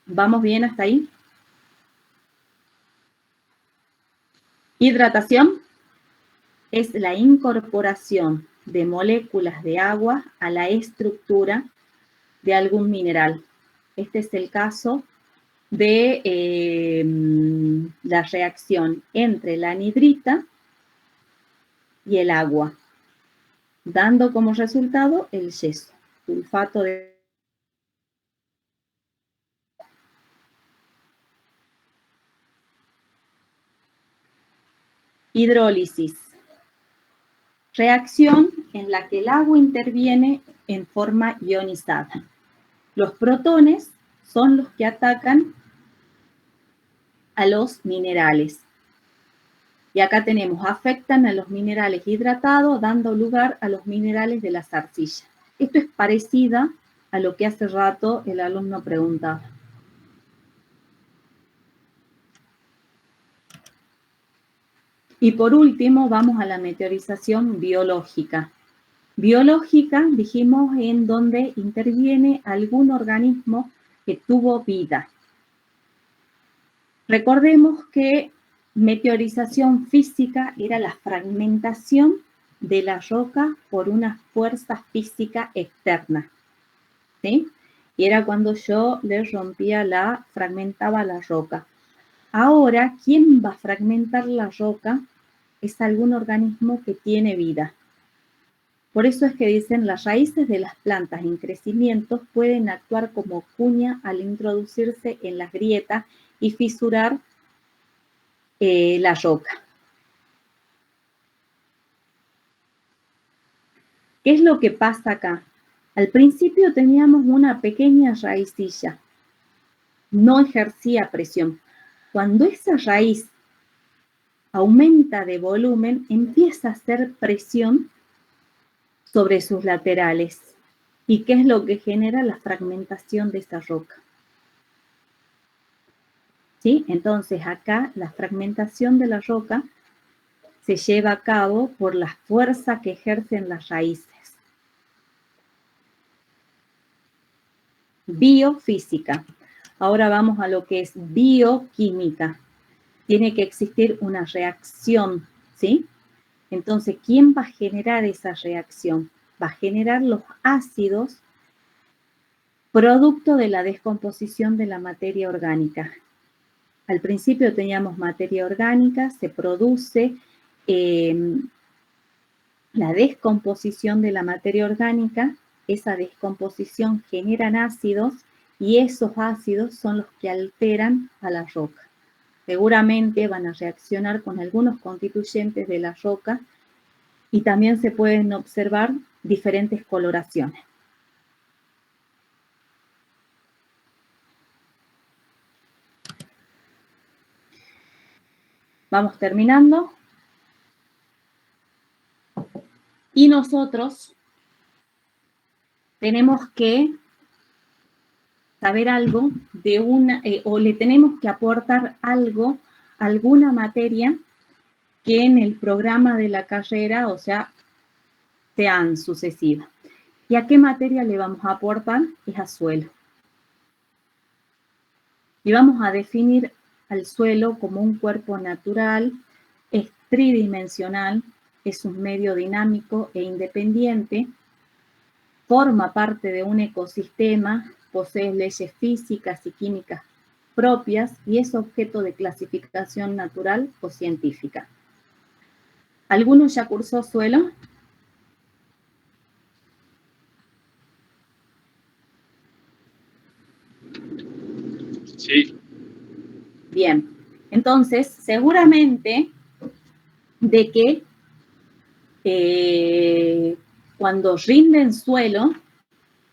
¿Vamos bien hasta ahí? Hidratación es la incorporación de moléculas de agua a la estructura de algún mineral. Este es el caso de la reacción entre la anhidrita y el agua, dando como resultado el yeso, sulfato de hidrólisis. Reacción en la que el agua interviene en forma ionizada. Los protones son los que atacan a los minerales. Y acá tenemos, afectan a los minerales hidratados, dando lugar a los minerales de las arcillas. Esto es parecida a lo que hace rato el alumno preguntaba. Y por último, vamos a la meteorización biológica. Biológica, dijimos, en donde interviene algún organismo que tuvo vida. Recordemos que meteorización física era la fragmentación de la roca por una fuerza física externa. ¿Sí? Y era cuando yo le fragmentaba la roca. Ahora, ¿quién va a fragmentar la roca? Es algún organismo que tiene vida. Por eso es que dicen, las raíces de las plantas en crecimiento pueden actuar como cuña al introducirse en las grietas y fisurar la roca. ¿Qué es lo que pasa acá? Al principio teníamos una pequeña raicilla, no ejercía presión. Cuando esa raíz aumenta de volumen, empieza a hacer presión sobre sus laterales. ¿Y qué es lo que genera la fragmentación de esta roca? ¿Sí? Entonces acá la fragmentación de la roca se lleva a cabo por la fuerza que ejercen las raíces. Biofísica. Ahora vamos a lo que es bioquímica. Tiene que existir una reacción, ¿sí? Entonces, ¿quién va a generar esa reacción? Va a generar los ácidos producto de la descomposición de la materia orgánica. Al principio teníamos materia orgánica, se produce la descomposición de la materia orgánica, esa descomposición generan ácidos y esos ácidos son los que alteran a la roca. Seguramente van a reaccionar con algunos constituyentes de la roca y también se pueden observar diferentes coloraciones. Vamos terminando. Y nosotros tenemos que saber algo de una, o le tenemos que aportar algo, alguna materia que en el programa de la carrera, o sea, sean sucesivas. ¿Y a qué materia le vamos a aportar? Es a suelo. Y vamos a definir al suelo como un cuerpo natural, es tridimensional, es un medio dinámico e independiente, forma parte de un ecosistema, posee leyes físicas y químicas propias y es objeto de clasificación natural o científica. ¿Alguno ya cursó suelo? Sí. Bien, entonces seguramente de que cuando rinden suelo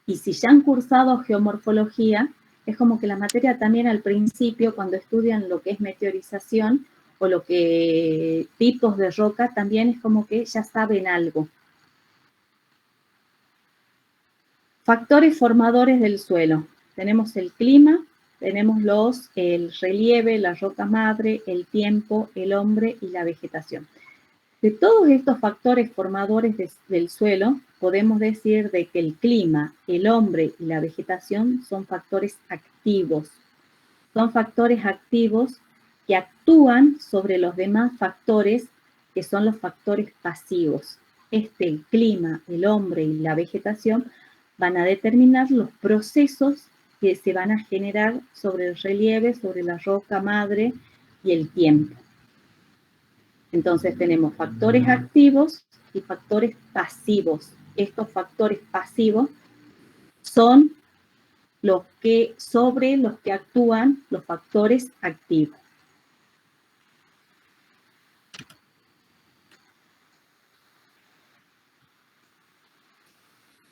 y si ya han cursado geomorfología, es como que la materia también al principio, cuando estudian lo que es meteorización o lo que tipos de roca, también es como que ya saben algo. Factores formadores del suelo. Tenemos el clima, tenemos el relieve, la roca madre, el tiempo, el hombre y la vegetación. De todos estos factores formadores del suelo, podemos decir de que el clima, el hombre y la vegetación son factores activos. Son factores activos que actúan sobre los demás factores que son los factores pasivos. El clima, el hombre y la vegetación van a determinar los procesos que se van a generar sobre el relieve, sobre la roca madre y el tiempo. Entonces tenemos factores activos y factores pasivos. Estos factores pasivos son sobre los que actúan los factores activos.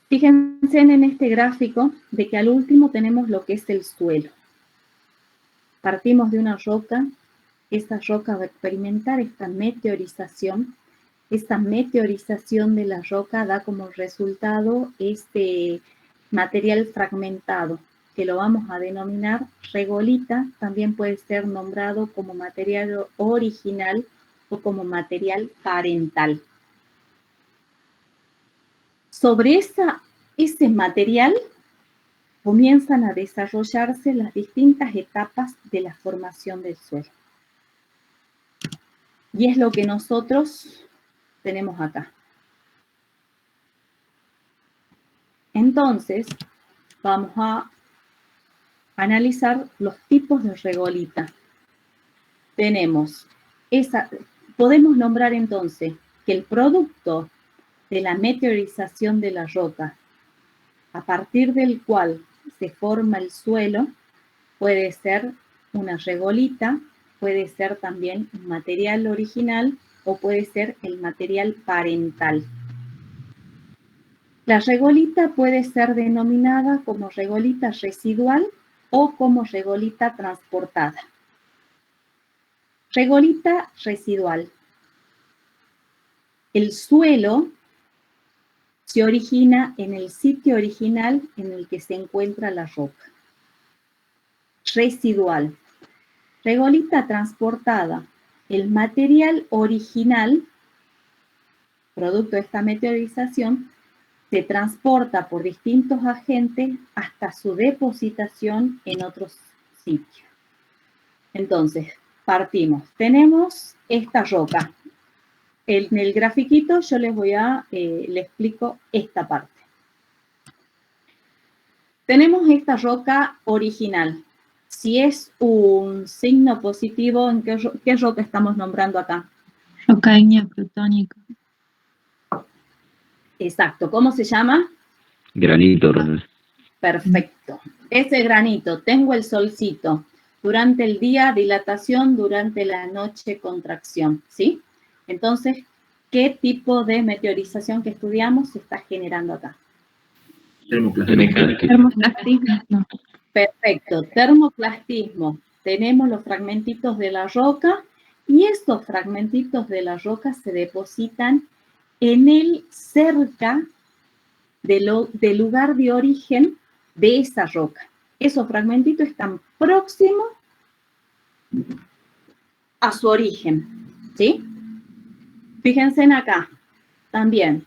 Fíjense en este gráfico de que al último tenemos lo que es el suelo. Partimos de una roca. Esta roca va a experimentar esta meteorización. Esta meteorización de la roca da como resultado este material fragmentado, que lo vamos a denominar regolita. También puede ser nombrado como material original o como material parental. Sobre ese material comienzan a desarrollarse las distintas etapas de la formación del suelo. Y es lo que nosotros tenemos acá. Entonces, vamos a analizar los tipos de regolita. Podemos nombrar entonces que el producto de la meteorización de la roca, a partir del cual se forma el suelo, puede ser una regolita, puede ser también un material original o puede ser el material parental. La regolita puede ser denominada como regolita residual o como regolita transportada. Regolita residual. El suelo se origina en el sitio original en el que se encuentra la roca. Residual. Regolita transportada. El material original, producto de esta meteorización, se transporta por distintos agentes hasta su depositación en otros sitios. Entonces, partimos. Tenemos esta roca. En el grafiquito yo les explico esta parte. Tenemos esta roca original. Si es un signo positivo, ¿en qué roca estamos nombrando acá? Roca ígnea plutónica. Exacto. ¿Cómo se llama? Granito, Ronald. Perfecto. Ese granito, tengo el solcito. Durante el día, dilatación, durante la noche, contracción, ¿sí? Entonces, ¿qué tipo de meteorización que estudiamos se está generando acá? Termoplastismo. Perfecto. Termoplastismo. Tenemos los fragmentitos de la roca y estos fragmentitos de la roca se depositan en el cerca del lugar de origen de esa roca. Esos fragmentitos están próximos a su origen, ¿sí? Fíjense en acá, también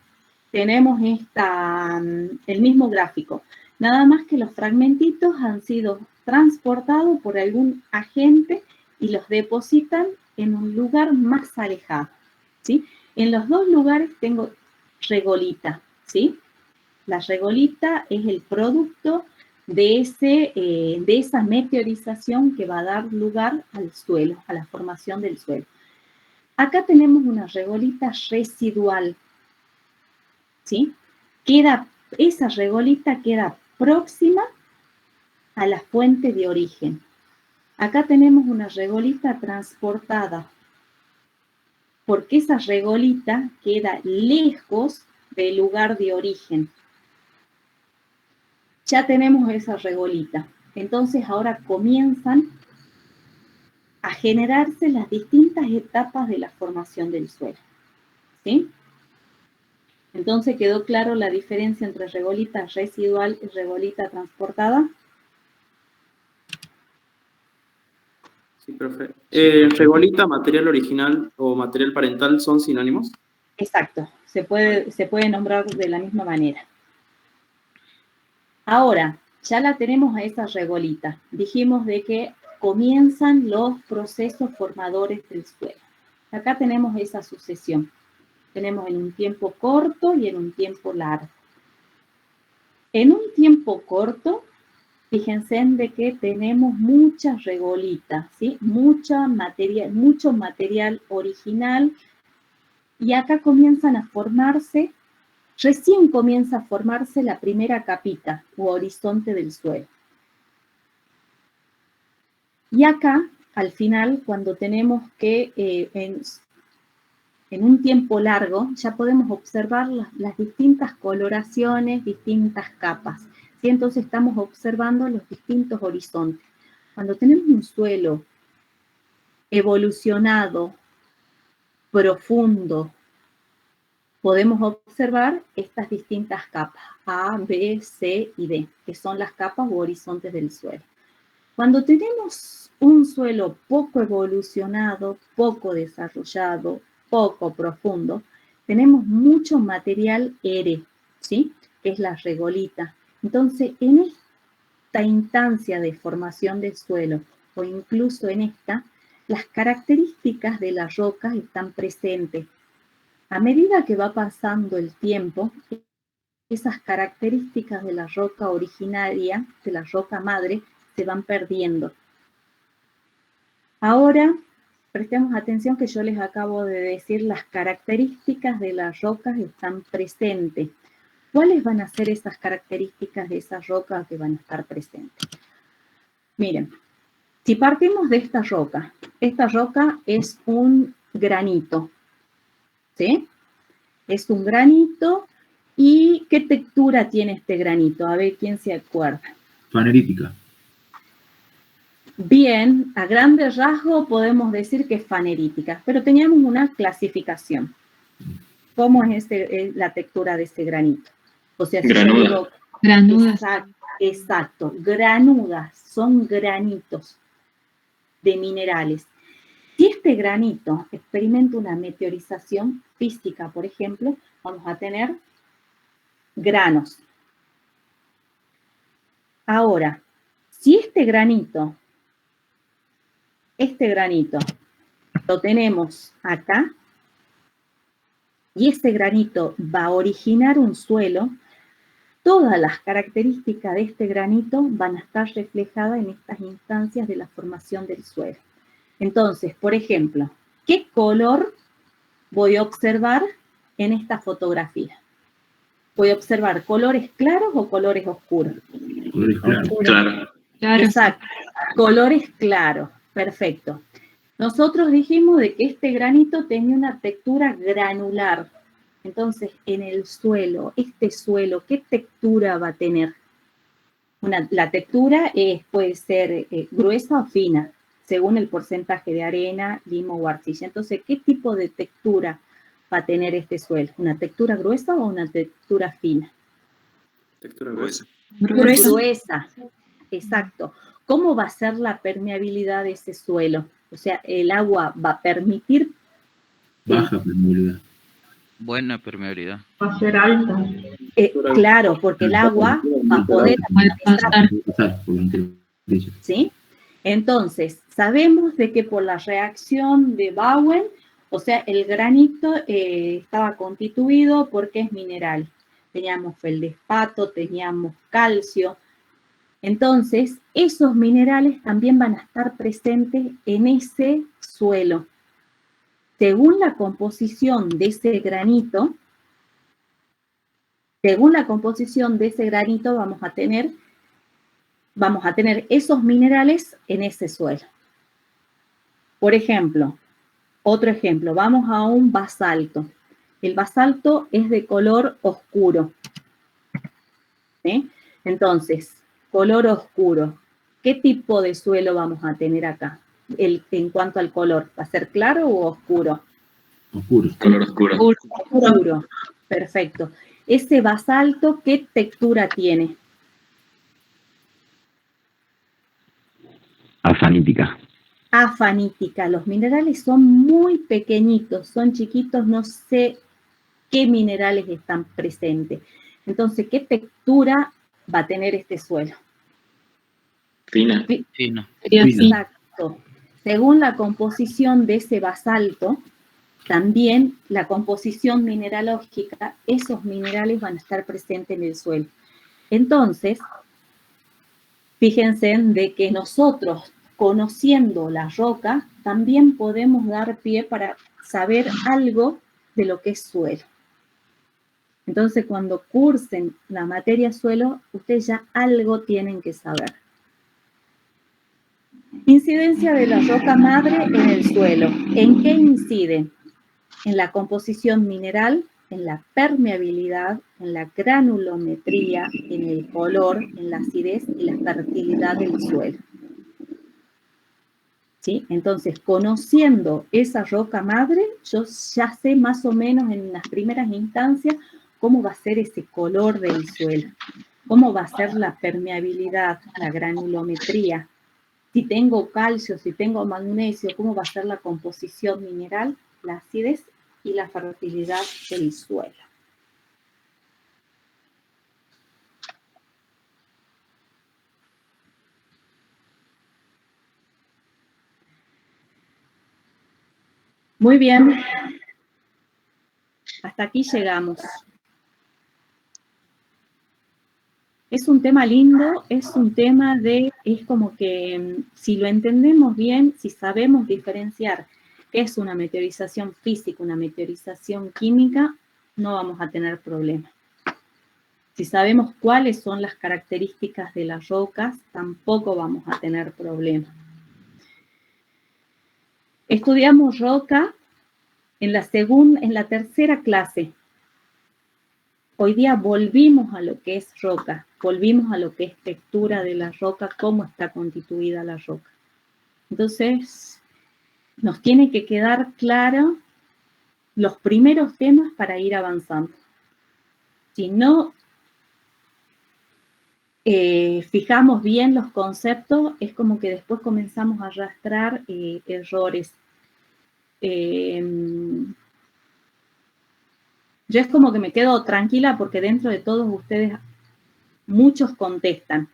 tenemos el mismo gráfico, nada más que los fragmentitos han sido transportados por algún agente y los depositan en un lugar más alejado, ¿sí? En los dos lugares tengo regolita, ¿sí? La regolita es el producto de esa meteorización que va a dar lugar al suelo, a la formación del suelo. Acá tenemos una regolita residual, ¿sí? Esa regolita queda próxima a la fuente de origen. Acá tenemos una regolita transportada, porque esa regolita queda lejos del lugar de origen. Ya tenemos esa regolita. Entonces ahora comienzan a generarse las distintas etapas de la formación del suelo, ¿sí? Entonces, ¿quedó claro la diferencia entre regolita residual y regolita transportada? Sí, profe. ¿Regolita, material original o material parental son sinónimos? Exacto, se puede nombrar de la misma manera. Ahora, ya la tenemos a esa regolita. Dijimos de que comienzan los procesos formadores del suelo. Acá tenemos esa sucesión. Tenemos en un tiempo corto y en un tiempo largo. En un tiempo corto, fíjense en de que tenemos muchas regolitas, ¿sí? mucho material original, y acá comienzan a formarse, recién comienza a formarse la primera capita u horizonte del suelo. Y acá, al final, cuando tenemos que en un tiempo largo, ya podemos observar las distintas coloraciones, distintas capas, ¿sí? Entonces estamos observando los distintos horizontes. Cuando tenemos un suelo evolucionado, profundo, podemos observar estas distintas capas, A, B, C y D, que son las capas u horizontes del suelo. Cuando tenemos un suelo poco evolucionado, poco desarrollado, poco profundo, tenemos mucho material ERE, ¿sí? Que es la regolita. Entonces, en esta instancia de formación del suelo, o incluso en esta, las características de la roca están presentes. A medida que va pasando el tiempo, esas características de la roca originaria, de la roca madre, se van perdiendo. Ahora, prestemos atención que yo les acabo de decir las características de las rocas están presentes. ¿Cuáles van a ser esas características de esas rocas que van a estar presentes? Miren, si partimos de esta roca es un granito, ¿sí? Es un granito. ¿Y qué textura tiene este granito? A ver, ¿quién se acuerda? Fanerítica. Bien, a grandes rasgos podemos decir que es fanerítica, pero teníamos una clasificación. ¿cómo es la textura de ese granito? O sea, si yo Granuda. digo, Granudas. exacto, granudas, son granitos de minerales. Si este granito experimenta una meteorización física, por ejemplo, vamos a tener granos. Ahora, si este granito lo tenemos acá, y este granito va a originar un suelo, todas las características de este granito van a estar reflejadas en estas instancias de la formación del suelo. Entonces, por ejemplo, ¿qué color voy a observar en esta fotografía? ¿Voy a observar colores claros o colores oscuros? Claro. Claro. Exacto, colores claros, perfecto. Nosotros dijimos de que este granito tenía una textura granular. Entonces, en el suelo, este suelo, ¿qué textura va a tener? La textura puede ser gruesa o fina, según el porcentaje de arena, limo o arcilla. Entonces, ¿qué tipo de textura va a tener este suelo? ¿Una textura gruesa o una textura fina? Textura gruesa. Gruesa, exacto. ¿Cómo va a ser la permeabilidad de ese suelo? O sea, el agua va a permitir... Baja permeabilidad. Buena permeabilidad. Va a ser alta. Claro, porque el agua va a poder Puede pasar. Pasar por la intervención. ¿Sí? Entonces, sabemos de que por la reacción de Bowen, o sea, el granito estaba constituido porque es mineral. Teníamos feldespato, teníamos calcio. Entonces, esos minerales también van a estar presentes en ese suelo. Según la composición de ese granito, vamos a tener esos minerales en ese suelo. Por ejemplo, otro ejemplo, vamos a un basalto. El basalto es de color oscuro. ¿Sí? Entonces, color oscuro. ¿Qué tipo de suelo vamos a tener acá? En cuanto al color, ¿va a ser claro o oscuro? Oscuro. Color oscuro. Oscuro. Perfecto. Ese basalto, ¿qué textura tiene? Afanítica. Afanítica. Los minerales son muy pequeñitos, son chiquitos, no sé qué minerales están presentes. Entonces, ¿qué textura va a tener este suelo? Fina. Fina. Exacto. Según la composición de ese basalto, también la composición mineralógica, esos minerales van a estar presentes en el suelo. Entonces, fíjense de que nosotros, conociendo la roca, también podemos dar pie para saber algo de lo que es suelo. Entonces, cuando cursen la materia suelo, ustedes ya algo tienen que saber. Incidencia de la roca madre en el suelo. ¿En qué incide? En la composición mineral, en la permeabilidad, en la granulometría, en el color, en la acidez y la fertilidad del suelo. ¿Sí? Entonces, conociendo esa roca madre, yo ya sé más o menos en las primeras instancias cómo va a ser ese color del suelo, cómo va a ser la permeabilidad, la granulometría, si tengo calcio, si tengo magnesio, cómo va a ser la composición mineral, la acidez y la fertilidad del suelo. Muy bien. Hasta aquí llegamos. Es un tema lindo, es un tema es como que si lo entendemos bien, si sabemos diferenciar qué es una meteorización física, una meteorización química, no vamos a tener problemas. Si sabemos cuáles son las características de las rocas, tampoco vamos a tener problemas. Estudiamos roca en la tercera clase. Hoy día volvimos a lo que es roca, volvimos a lo que es textura de la roca, cómo está constituida la roca. Entonces, nos tiene que quedar claro los primeros temas para ir avanzando. Si no fijamos bien los conceptos, es como que después comenzamos a arrastrar errores. Yo es como que me quedo tranquila porque dentro de todos ustedes, muchos contestan.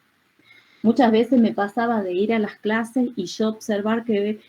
Muchas veces me pasaba de ir a las clases y yo observar que